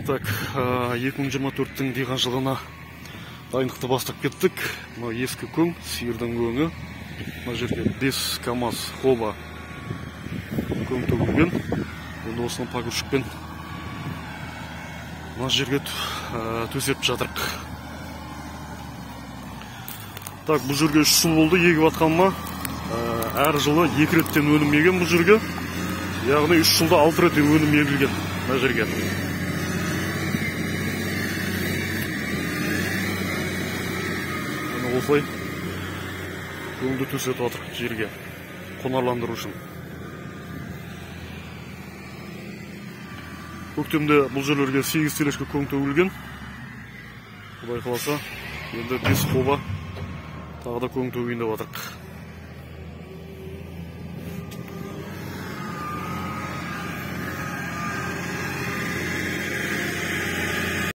Так, 2024-тің дейған жылына дайындықты бастап кеттік. Мына ескі көң, сиырдың көңі. Мына жерге 5 КАМАЗ хоба көң төгілген. Енді осыны погрузчикпен мына жерге төсеп жатырық. Так, бұл жерге 3 жыл болды егіп атқаныма. Әр жылы 2 реттен өнім еген бұл жерге. Яғни 3 жылда 6 реттен өнім егілген мына жерге. Осылай көңді төсетіп атырық жерге қонарландыру үшін. Көктемде бұл жерлерге 8 телешкі көң төгілген. Құдай қаласа, енді 5 хоба тағы да көң төгейін деп атырық.